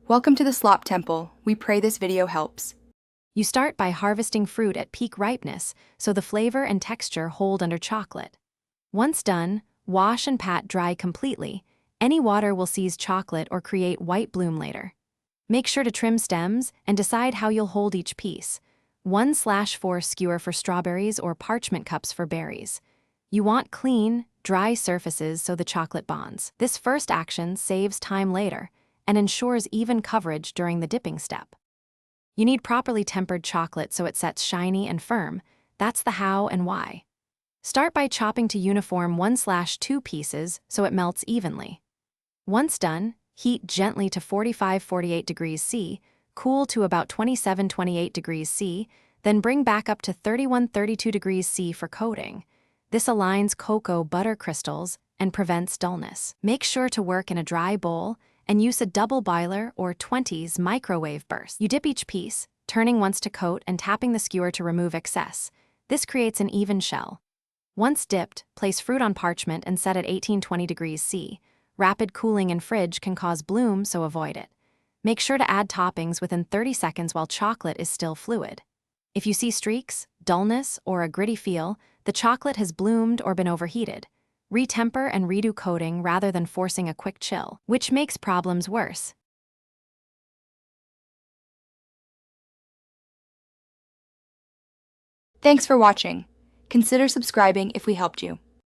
Welcome to the Slop Temple. We pray this video helps. You start by harvesting fruit at peak ripeness so the flavor and texture hold under chocolate. Once done, wash and pat dry completely. Any water will seize chocolate or create white bloom later. Make sure to trim stems and decide how you'll hold each piece. 1/4 skewer for strawberries or parchment cups for berries. You want clean, dry surfaces so the chocolate bonds. This first action saves time later and ensures even coverage during the dipping step. You need properly tempered chocolate so it sets shiny and firm. That's the how and why. Start by chopping to uniform 1/2 pieces so it melts evenly. Once done, heat gently to 45-48 degrees C, cool to about 27-28 degrees C, then bring back up to 31-32 degrees C for coating. This aligns cocoa butter crystals and prevents dullness. Make sure to work in a dry bowl and use a double boiler or 20s microwave burst. You dip each piece, turning once to coat and tapping the skewer to remove excess. This creates an even shell. Once dipped, place fruit on parchment and set at 18-20 degrees C. Rapid cooling in fridge can cause bloom, so avoid it. Make sure to add toppings within 30 seconds while chocolate is still fluid. If you see streaks, dullness, or a gritty feel, the chocolate has bloomed or been overheated. Retemper and redo coating rather than forcing a quick chill, which makes problems worse. Thanks for watching. Consider subscribing if we helped you.